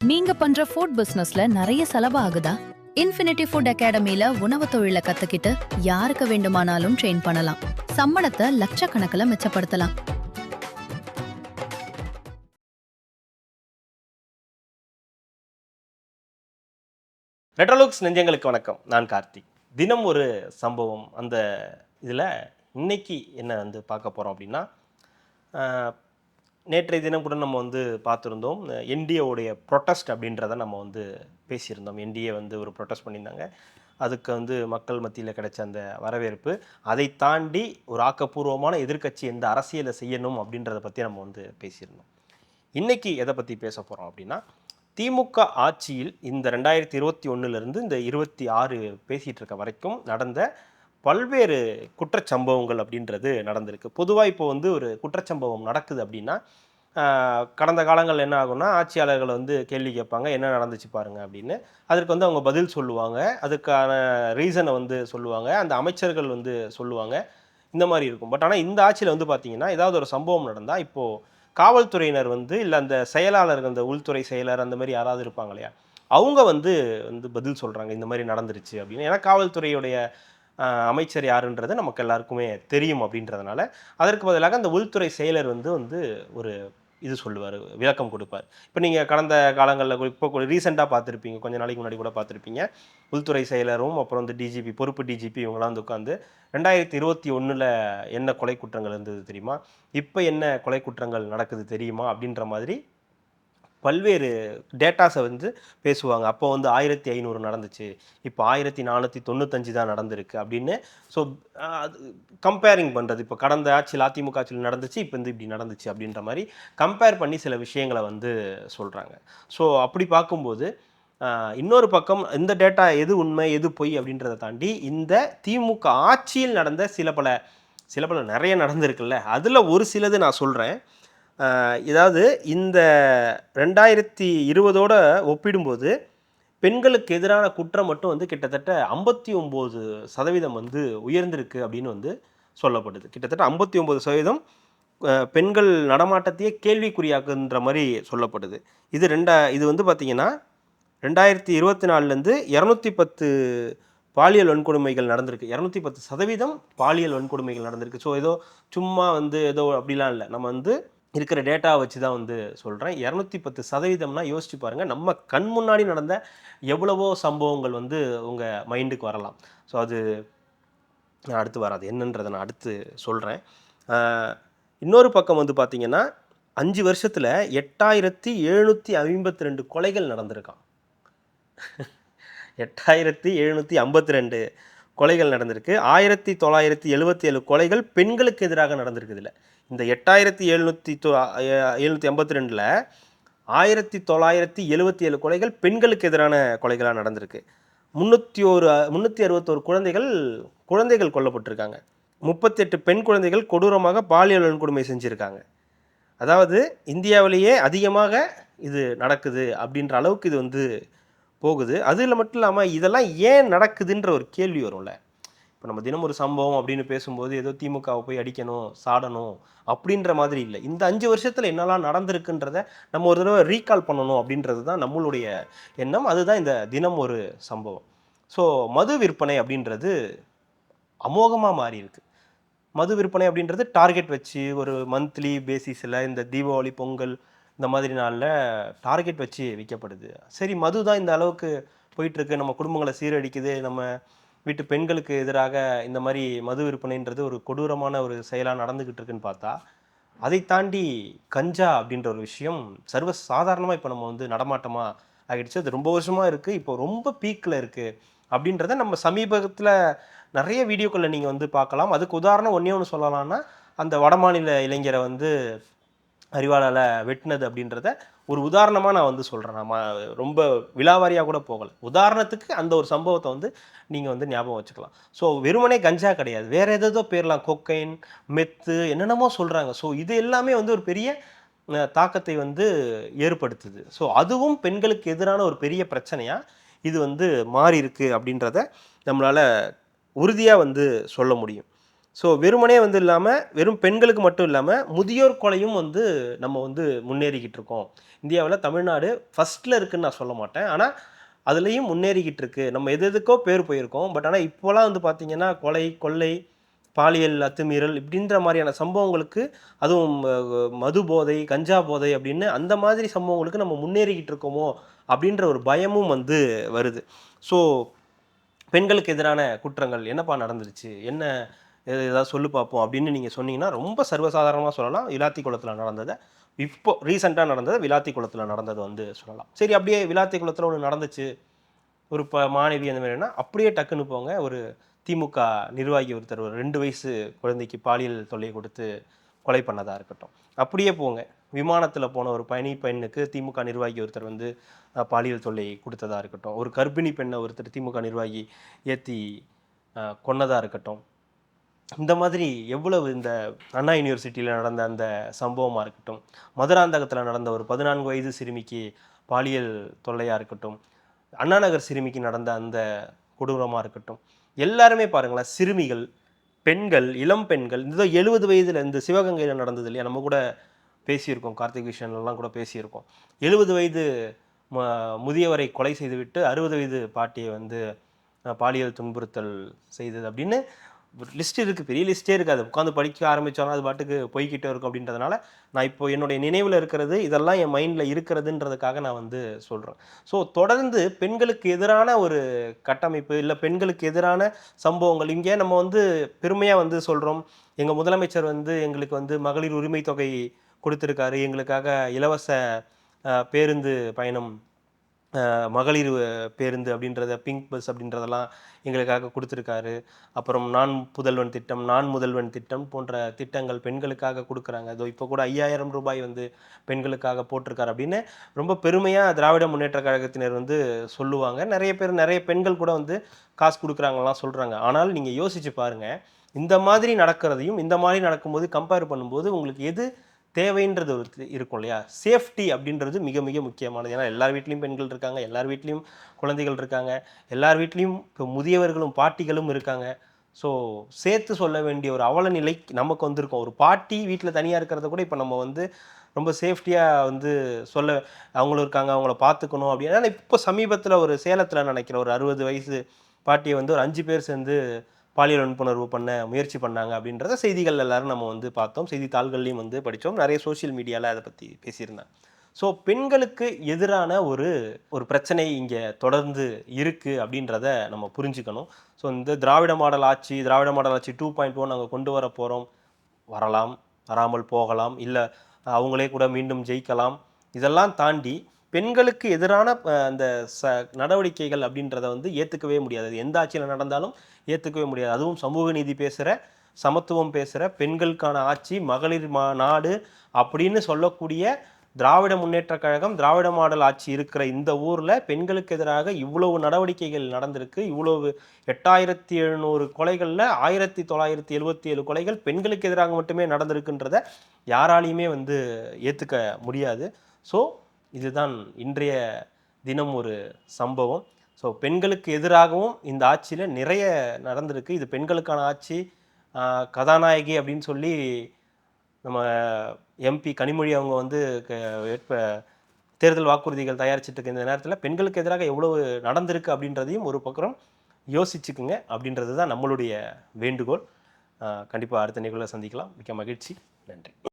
நீங்க பண்ற ஃபுட் பிசினஸ்ல நிறைய செலவு ஆகுதா? இன்ஃபினிட்டி ஃபுட் அகாடமில உணவு தொழில கத்துக்கிட்டு யாருக்கு வேண்டுமானாலும் ட்ரெயின் பண்ணலாம். சம்பளத்தை லட்சக்கணக்கில் மிச்சப்படுத்தலாம். ரெட்ரோலுக்ஸ் நெஞ்சங்களுக்கு வணக்கம். நான் கார்த்திக். தினம் ஒரு சம்பவம். அந்த இதில் இன்னைக்கு என்ன வந்து பார்க்க போகிறோம் அப்படின்னா, நேற்றைய தினம் கூட நம்ம வந்து பார்த்துருந்தோம். என்டிஏவுடைய ப்ரொட்டஸ்ட் அப்படின்றத நம்ம வந்து பேசியிருந்தோம். என்டிஏ வந்து ஒரு ப்ரொட்டஸ்ட் பண்ணியிருந்தாங்க. அதுக்கு வந்து மக்கள் மத்தியில் கிடைச்ச அந்த வரவேற்பு, அதை தாண்டி ஒரு ஆக்கப்பூர்வமான எதிர்க்கட்சி எந்த அரசியலை செய்யணும் அப்படின்றத பற்றி நம்ம வந்து பேசியிருந்தோம். இன்னைக்கு எதை பற்றி பேச போகிறோம் அப்படின்னா, திமுக ஆட்சியில் இந்த 2021 இந்த 26 பேசிகிட்டு இருக்க வரைக்கும் நடந்த பல்வேறு குற்றச்சம்பவங்கள் அப்படின்றது நடந்திருக்கு. பொதுவாக இப்போ வந்து ஒரு குற்றச்சம்பவம் நடக்குது அப்படின்னா, கடந்த காலங்கள் என்ன ஆகும்னா, ஆட்சியாளர்கள் வந்து கேள்வி கேட்பாங்க, என்ன நடந்துச்சு பாருங்க அப்படின்னு. அதற்கு வந்து அவங்க பதில் சொல்லுவாங்க, அதுக்கான ரீசனை வந்து சொல்லுவாங்க, அந்த அமைச்சர்கள் வந்து சொல்லுவாங்க, இந்த மாதிரி இருக்கும். பட் ஆனால் இந்த ஆட்சியில் வந்து பார்த்தீங்கன்னா, ஏதாவது ஒரு சம்பவம் நடந்தால் இப்போது காவல்துறையினர் வந்து இல்லை அந்த செயலாளர்கள், அந்த உள்துறை செயலர் அந்த மாதிரி யாராவது இருப்பாங்க இல்லையா, அவங்க வந்து வந்து பதில் சொல்கிறாங்க, இந்த மாதிரி நடந்துருச்சு அப்படின்னு. ஏன்னா காவல்துறையுடைய அமைச்சர் யாருன்றது நமக்கு எல்லாருக்குமே தெரியும் அப்படின்றதுனால, அதற்கு பதிலாக அந்த உள்துறை செயலர் வந்து வந்து ஒரு இது சொல்லுவார், விளக்கம் கொடுப்பார். இப்போ நீங்கள் கடந்த காலங்களில் இப்போ ரீசெண்டாக பார்த்துருப்பீங்க, கொஞ்சம் நாளைக்கு முன்னாடி கூட பார்த்துருப்பீங்க. உள்துறை செயலரும் அப்புறம் வந்து டிஜிபி, பொறுப்பு டிஜிபி இவங்களாம் வந்து உட்காந்து 2021 என்ன கொலை குற்றங்கள் இருந்தது தெரியுமா, இப்போ என்ன கொலை குற்றங்கள் நடக்குது தெரியுமா அப்படின்ற மாதிரி பல்வேறு டேட்டாஸை வந்து பேசுவாங்க. அப்போ வந்து 1500 நடந்துச்சு, இப்போ 1495 தான் நடந்திருக்கு அப்படின்னு. ஸோ அது கம்பேரிங் பண்ணுறது, இப்போ கடந்த ஆட்சியில் அதிமுக ஆட்சியில் நடந்துச்சு, இப்போ வந்து இப்படி நடந்துச்சு அப்படின்ற மாதிரி கம்பேர் பண்ணி சில விஷயங்களை வந்து சொல்கிறாங்க. ஸோ அப்படி பார்க்கும்போது இன்னொரு பக்கம் இந்த டேட்டா எது உண்மை எது பொய் அப்படின்றத தாண்டி இந்த திமுக ஆட்சியில் நடந்த சில பல நிறைய நடந்திருக்குல்ல, அதில் ஒரு சிலது நான் சொல்கிறேன். இதாவது இந்த 2020 ஒப்பிடும்போது பெண்களுக்கு எதிரான குற்றம் மட்டும் வந்து கிட்டத்தட்ட 59% வந்து உயர்ந்திருக்கு அப்படின்னு வந்து சொல்லப்படுது. கிட்டத்தட்ட 59% பெண்கள் நடமாட்டத்தையே கேள்விக்குறியாக்குன்ற மாதிரி சொல்லப்படுது. இது வந்து பார்த்தீங்கன்னா 2024 210 பாலியல் வன்கொடுமைகள் நடந்திருக்கு. 210% பாலியல் வன்கொடுமைகள் நடந்திருக்கு. ஸோ ஏதோ சும்மா வந்து ஏதோ அப்படிலாம் இல்லை, நம்ம வந்து இருக்கிற டேட்டாவை வச்சு தான் வந்து சொல்கிறேன். 210%னா யோசிச்சு பாருங்கள், நம்ம கண் முன்னாடி நடந்த எவ்வளவோ சம்பவங்கள் வந்து உங்கள் மைண்டுக்கு வரலாம். ஸோ அது நான் அடுத்து வராது, என்னன்றதை நான் அடுத்து சொல்கிறேன். இன்னொரு பக்கம் வந்து பார்த்திங்கன்னா 5 வருஷத்தில் 8752 கொலைகள் நடந்திருக்கான். 8752 கொலைகள் நடந்திருக்கு. 1977 கொலைகள் பெண்களுக்கு எதிராக நடந்திருக்கு. இதில் இந்த 8752 1977 கொலைகள் பெண்களுக்கு எதிரான கொலைகளாக நடந்திருக்கு. 361 குழந்தைகள் கொல்லப்பட்டிருக்காங்க. 38 பெண் குழந்தைகள் கொடூரமாக பாலியல் வன்கொடுமை செஞ்சுருக்காங்க. அதாவது இந்தியாவிலேயே அதிகமாக இது நடக்குது அப்படின்ற அளவுக்கு இது வந்து போகுது. அதில் மட்டும் இல்லாமல் இதெல்லாம் ஏன் நடக்குதுன்ற ஒரு கேள்வி வரும்ல. இப்போ நம்ம தினம் ஒரு சம்பவம் அப்படின்னு பேசும்போது ஏதோ திமுகவை போய் அடிக்கணும், சாடணும் அப்படின்ற மாதிரி இல்லை. இந்த 5 வருஷத்தில் என்னெல்லாம் நடந்திருக்குன்றத நம்ம ஒரு தடவை ரீகால் பண்ணணும் அப்படின்றது தான் நம்மளுடைய எண்ணம். அதுதான் இந்த தினம் ஒரு சம்பவம். ஸோ மது விற்பனை அப்படின்றது அமோகமாக மாறி இருக்கு. மது விற்பனை அப்படின்றது டார்கெட் வச்சு ஒரு மந்த்லி பேசிஸில் இந்த தீபாவளி, பொங்கல் இந்த மாதிரி நாளில் டார்கெட் வச்சு விற்கப்படுது. சரி, மது தான் இந்த அளவுக்கு போயிட்டுருக்கு, நம்ம குடும்பங்களை சீரழிக்குது, நம்ம வீட்டு பெண்களுக்கு எதிராக இந்த மாதிரி மது விற்பனைன்றது ஒரு கொடூரமான ஒரு செயலாக நடந்துக்கிட்டு இருக்குன்னு பார்த்தா, அதை தாண்டி கஞ்சா அப்படின்ற ஒரு விஷயம் சர்வசாதாரணமாக இப்போ நம்ம வந்து நடமாட்டமாக ஆகிடுச்சு. அது ரொம்ப வருஷமாக இருக்குது, இப்போ ரொம்ப பீக்கில் இருக்குது அப்படின்றத நம்ம சமீபத்தில் நிறைய வீடியோக்களில் நீங்கள் வந்து பார்க்கலாம். அதுக்கு உதாரணம் ஒன்றே ஒன்று சொல்லலாம்னா, அந்த வடமாநில இளைஞரை வந்து அறிவாளால் வெட்டினது அப்படின்றத ஒரு உதாரணமாக நான் வந்து சொல்கிறேன். நம்ம ரொம்ப விலாவாரியாக கூட போகலை, உதாரணத்துக்கு அந்த ஒரு சம்பவத்தை வந்து நீங்கள் வந்து ஞாபகம் வச்சுக்கலாம். ஸோ வெறுமனே கஞ்சா கிடையாது, வேறு ஏதேதோ பேர்லாம், கொக்கைன், மெத்து, என்னென்னமோ சொல்கிறாங்க. ஸோ இது எல்லாமே வந்து ஒரு பெரிய தாக்கத்தை வந்து ஏற்படுத்துது. ஸோ அதுவும் பெண்களுக்கு எதிரான ஒரு பெரிய பிரச்சனையாக இது வந்து மாறி இருக்கு அப்படின்றத நம்மளால் உறுதியாக வந்து சொல்ல முடியும். ஸோ வெறுமனே வந்து இல்லாமல் வெறும் பெண்களுக்கு மட்டும் இல்லாமல் முதியோர் கொலையும் வந்து நம்ம வந்து முன்னேறிக்கிட்டு இருக்கோம். இந்தியாவில் தமிழ்நாடு ஃபர்ஸ்ட்டில் இருக்குன்னு நான் சொல்ல மாட்டேன். ஆனால் அதுலேயும் முன்னேறிக்கிட்டு இருக்கு. நம்ம எது எதுக்கோ பேர் போயிருக்கோம். பட் ஆனால் இப்போலாம் வந்து பார்த்தீங்கன்னா கொலை, கொள்ளை, பாலியல் அத்துமீறல் இப்படின்ற மாதிரியான சம்பவங்களுக்கு அதுவும் மது போதை, கஞ்சா போதை அப்படின்னு அந்த மாதிரி சம்பவங்களுக்கு நம்ம முன்னேறிக்கிட்டு இருக்கோமோ அப்படின்ற ஒரு பயமும் வந்து வருது. ஸோ பெண்களுக்கு எதிரான குற்றங்கள் என்னப்பா நடந்துருச்சு? என்ன ஏதாவது சொல்லு பார்ப்போம் அப்படின்னு நீங்க சொன்னீங்கன்னா, ரொம்ப சர்வசாதாரணமா சொல்லலாம். விளாத்திக்குளத்தில நடந்தத. இப்போ ரீசென்ட்டா நடந்தது விளாத்திக்குளத்தில நடந்தது வந்து சொல்லலாம். சரி அப்படியே விளாத்திக்குளத்தில ஒண்ணு நடந்துச்சு. ஒரு மாணவி அந்த மாதிரினா, அப்படியே டக்குன்னு போங்க. ஒரு திமுக நிர்வாகி ஒருத்தர் ஒரு 2 வயசு குழந்தைக்கு பாலியல் தொல்லை கொடுத்து கொலை பண்ணதா இருக்கட்டும். அப்படியே போங்க. விமானத்தில போன ஒரு பயணி பெண்ணுக்கு திமுக நிர்வாகி ஒருத்தர் வந்து பாலியல் தொல்லை குடுத்ததா இருக்கட்டும். ஒரு கர்ப்பிணி பெண்ண ஒருத்தர் திமுக நிர்வாகி ஏத்தி கொன்னதா இருக்கட்டும். இந்த மாதிரி எவ்வளவு இந்த அண்ணா யூனிவர்சிட்டியில நடந்த அந்த சம்பவமா இருக்கட்டும், மதுராந்தகத்தில நடந்த ஒரு 14 வயது சிறுமிக்கு பாலியல் தொல்லையா இருக்கட்டும், அண்ணா நகர் சிறுமிக்கு நடந்த அந்த கொடூரமா இருக்கட்டும், எல்லாருமே பாருங்களேன் சிறுமிகள், பெண்கள், இளம் பெண்கள் இந்த 70 வயதில இந்த சிவகங்கையில நடந்தது இல்லையா? நம்ம கூட பேசியிருக்கோம். கார்த்திக் விஷன்லாம் கூட பேசியிருக்கோம். 70 வயது ம முதியவரை கொலை செய்துவிட்டு 60 வயது பாட்டிய வந்து பாலியல் துன்புறுத்தல் செய்தது அப்படின்னு ஒரு லிஸ்ட் இருக்கு. பெரிய லிஸ்ட்டே இருக்கு. அத உட்காந்து படிக்க ஆரம்பிச்சோம்னா, அது பாட்டுக்கு போய்க்கிட்டே இருக்கும் அப்படின்றதுனால, நான் இப்போ என்னுடைய நினைவுல இருக்கிறது, இதெல்லாம் என் மைண்ட்ல இருக்கிறதுன்றதுக்காக நான் வந்து சொல்றேன். ஸோ தொடர்ந்து பெண்களுக்கு எதிரான ஒரு கட்டமைப்பு, இல்ல பெண்களுக்கு எதிரான சம்பவங்கள் இங்கே நம்ம வந்து பெருமையா வந்து சொல்றோம். எங்க முதலமைச்சர் வந்து எங்களுக்கு வந்து மகளிர் உரிமை தொகை குடுத்திருக்காரு. எங்களுக்காக இலவச பேருந்து பயணம் மகளிர் பேருந்து அப்படின்றத பிங்க் பஸ் அப்படின்றதெல்லாம் எங்களுக்காக குடுத்துருக்காரு. அப்புறம் நான் புதல்வன் திட்டம், நான் முதல்வன் திட்டம் போன்ற திட்டங்கள் பெண்களுக்காக குடுக்குறாங்க. இதோ இப்போ கூட ரூ. 5000 வந்து பெண்களுக்காக போட்டிருக்காரு அப்படின்னு ரொம்ப பெருமையா திராவிட முன்னேற்றக் கழகத்தினர் வந்து சொல்லுவாங்க. நெறைய பேர் நெறைய பெண்கள் கூட வந்து காசு குடுக்குறாங்கலாம் சொல்றாங்க. ஆனால் நீங்க யோசிச்சு பாருங்க. இந்த மாதிரி நடக்கிறதையும், இந்த மாதிரி நடக்கும்போது கம்பேர் பண்ணும்போது உங்களுக்கு எது தேவைன்றது ஒரு இருக்கும் இல்லையா? சேஃப்டி அப்படின்றது மிக மிக முக்கியமானது. ஏன்னா எல்லார் வீட்லயும் பெண்கள் இருக்காங்க. எல்லார் வீட்லயும் குழந்தைகள் இருக்காங்க. எல்லார் வீட்லயும் இப்போ முதியவர்களும், பாட்டிகளும் இருக்காங்க. ஸோ சேர்த்து சொல்ல வேண்டிய ஒரு அவல நிலை நமக்கு வந்திருக்கும். ஒரு பாட்டி வீட்ல தனியா இருக்கிறத கூட இப்ப நம்ம வந்து ரொம்ப சேஃப்டியா வந்து சொல்ல அவங்களும் இருக்காங்க. அவங்கள பார்த்துக்கணும் அப்படின்னு. ஆனா இப்போ சமீபத்தில ஒரு சேலத்தில நினைக்கிறேன் ஒரு 60 வயசு பாட்டிய வந்து ஒரு 5 பேர் சேர்ந்து பாலியல் வன்புணர்வு பண்ண முயற்சி பண்ணாங்க அப்படின்றத செய்திகள் எல்லாரும் நம்ம வந்து பார்த்தோம். செய்தித்தாள்கள்லயும் வந்து படிச்சோம். நிறைய சோசியல் மீடியால அத பத்தி பேசியிருந்தாங்க. ஸோ பெண்களுக்கு எதிரான ஒரு ஒரு பிரச்சனை இங்க தொடர்ந்து இருக்கு அப்படின்றத நம்ம புரிஞ்சுக்கணும். ஸோ இந்த திராவிட மாடல் ஆட்சி, திராவிட மாடல் ஆட்சி 2.0 நாங்க கொண்டு வரப்போறோம். வரலாம், வராமல் போகலாம். இல்ல அவங்களே கூட மீண்டும் ஜெயிக்கலாம். இதெல்லாம் தாண்டி பெண்களுக்கு எதிரான அந்த ச நடவடிக்கைகள் அப்படின்றத வந்து ஏத்துக்கவே முடியாது. அது எந்த ஆட்சியில நடந்தாலும் ஏத்துக்கவே முடியாது. அதுவும் சமூக நீதி பேசுற, சமத்துவம் பேசுற, பெண்களுக்கான ஆட்சி, மகளிர் நாடு அப்படின்னு சொல்லக்கூடிய திராவிட முன்னேற்றக் கழகம், திராவிட மாடல் ஆட்சி இருக்கிற இந்த ஊர்ல பெண்களுக்கு எதிராக இவ்வளவு நடவடிக்கைகள் நடந்திருக்கு. இவ்வளவு 8700 கொலைகள்ல 1977 கொலைகள் பெண்களுக்கு எதிராக மட்டுமே நடந்திருக்குன்றத யாராலையுமே வந்து ஏத்துக்க முடியாது. ஸோ இதுதான் இன்றைய தினம் ஒரு சம்பவம். ஸோ பெண்களுக்கு எதிராகவும் இந்த ஆட்சியில நிறைய நடந்திருக்கு. இது பெண்களுக்கான ஆட்சி, கதாநாயகி அப்படின்னு சொல்லி நம்ம எம்பி கனிமொழி அவங்க வந்து வேட்ப தேர்தல் வாக்குறுதிகள் தயாரிச்சுட்டு இருக்க இந்த நேரத்தில பெண்களுக்கு எதிராக எவ்வளவு நடந்திருக்கு அப்படின்றதையும் ஒரு பக்கம் யோசிச்சுக்குங்க அப்படின்றது தான் நம்மளுடைய வேண்டுகோள். கண்டிப்பா அடுத்த நிகழ்வுல சந்திக்கலாம். மிக்க மகிழ்ச்சி. நன்றி.